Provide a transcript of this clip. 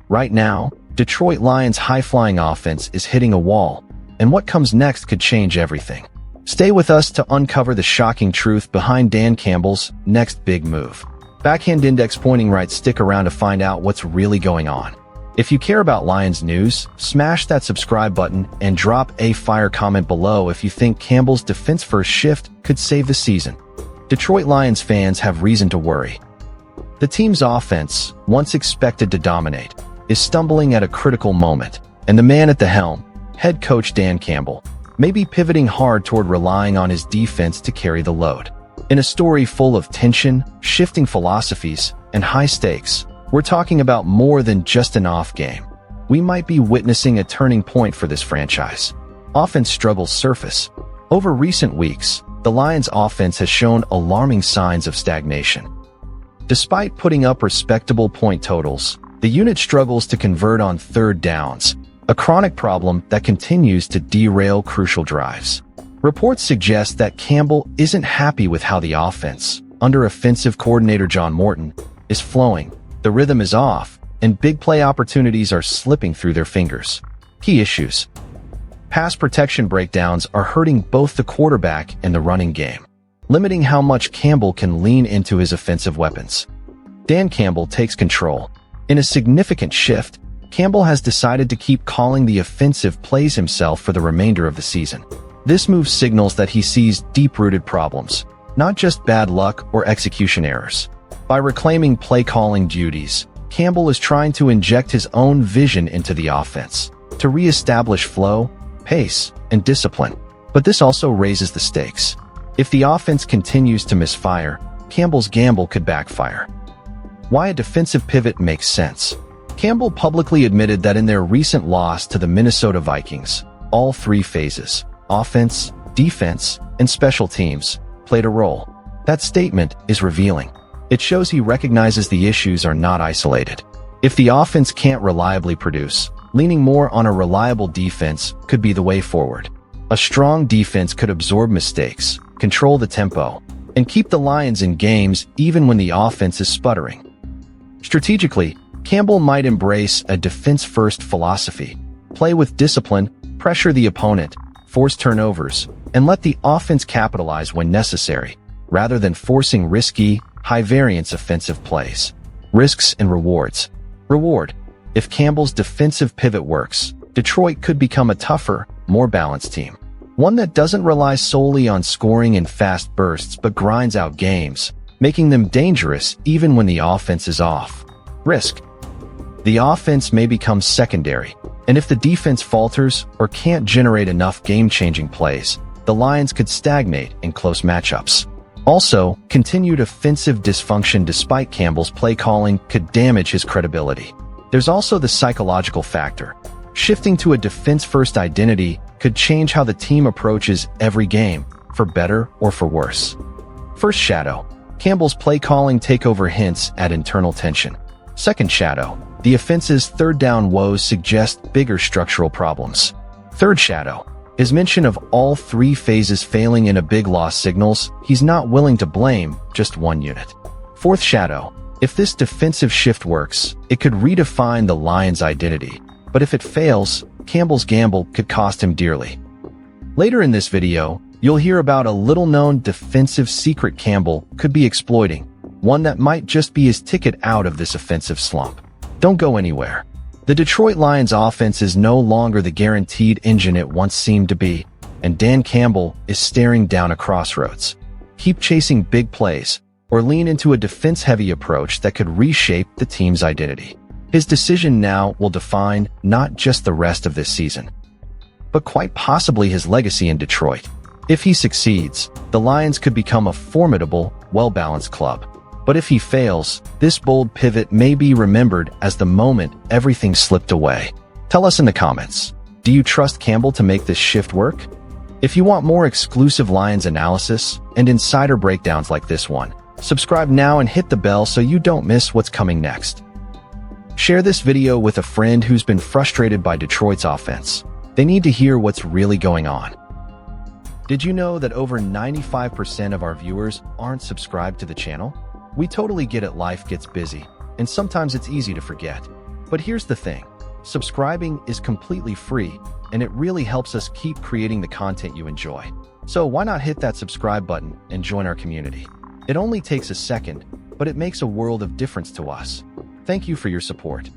Right now, Detroit Lions' high-flying offense is hitting a wall, and what comes next could change everything. Stay with us to uncover the shocking truth behind Dan Campbell's next big move. Backhand index pointing right, stick around to find out what's really going on. If you care about Lions news, smash that subscribe button and drop a fire comment below if you think Campbell's defense-first shift could save the season. Detroit Lions fans have reason to worry. The team's offense, once expected to dominate, is stumbling at a critical moment, and the man at the helm, head coach Dan Campbell, may be pivoting hard toward relying on his defense to carry the load. In a story full of tension, shifting philosophies, and high stakes, we're talking about more than just an off game. We might be witnessing a turning point for this franchise. Offense struggles surface. Over recent weeks, the Lions' offense has shown alarming signs of stagnation. Despite putting up respectable point totals, the unit struggles to convert on third downs, a chronic problem that continues to derail crucial drives. Reports suggest that Campbell isn't happy with how the offense, under offensive coordinator John Morton, is flowing. The rhythm is off, and big play opportunities are slipping through their fingers. Key issues. Pass protection breakdowns are hurting both the quarterback and the running game, limiting how much Campbell can lean into his offensive weapons. Dan Campbell takes control. In a significant shift, Campbell has decided to keep calling the offensive plays himself for the remainder of the season. This move signals that he sees deep-rooted problems, not just bad luck or execution errors. By reclaiming play-calling duties, Campbell is trying to inject his own vision into the offense, to re-establish flow, pace, and discipline. But this also raises the stakes. If the offense continues to misfire, Campbell's gamble could backfire. Why a defensive pivot makes sense. Campbell publicly admitted that in their recent loss to the Minnesota Vikings, all three phases, offense, defense, and special teams, played a role. That statement is revealing. It shows he recognizes the issues are not isolated. If the offense can't reliably produce, leaning more on a reliable defense could be the way forward. A strong defense could absorb mistakes, control the tempo, and keep the Lions in games even when the offense is sputtering. Strategically, Campbell might embrace a defense-first philosophy, play with discipline, pressure the opponent, force turnovers, and let the offense capitalize when necessary, rather than forcing risky, high-variance offensive plays. Risks and rewards. Reward. If Campbell's defensive pivot works, Detroit could become a tougher, more balanced team. One that doesn't rely solely on scoring in fast bursts but grinds out games, making them dangerous even when the offense is off. Risk. The offense may become secondary, and if the defense falters or can't generate enough game-changing plays, the Lions could stagnate in close matchups. Also, continued offensive dysfunction despite Campbell's play calling could damage his credibility. There's also the psychological factor. Shifting to a defense-first identity could change how the team approaches every game, for better or for worse. First shadow. Campbell's play calling takeover hints at internal tension. Second shadow. The offense's third down woes suggest bigger structural problems. Third shadow. His mention of all three phases failing in a big loss signals he's not willing to blame just one unit. Fourth shadow. If this defensive shift works, it could redefine the Lions' identity. But if it fails, Campbell's gamble could cost him dearly. Later in this video, you'll hear about a little-known defensive secret Campbell could be exploiting, one that might just be his ticket out of this offensive slump. Don't go anywhere. The Detroit Lions offense is no longer the guaranteed engine it once seemed to be, and Dan Campbell is staring down a crossroads. Keep chasing big plays, or lean into a defense-heavy approach that could reshape the team's identity. His decision now will define not just the rest of this season, but quite possibly his legacy in Detroit. If he succeeds, the Lions could become a formidable, well-balanced club. But if he fails, this bold pivot may be remembered as the moment everything slipped away. Tell us in the comments, do you trust Campbell to make this shift work? If you want more exclusive Lions analysis and insider breakdowns like this one, subscribe now and hit the bell so you don't miss what's coming next. Share this video with a friend who's been frustrated by Detroit's offense. They need to hear what's really going on. Did you know that over 95% of our viewers aren't subscribed to the channel? We totally get it, life gets busy, and sometimes it's easy to forget. But here's the thing. Subscribing is completely free, and it really helps us keep creating the content you enjoy. So why not hit that subscribe button and join our community? It only takes a second, but it makes a world of difference to us. Thank you for your support.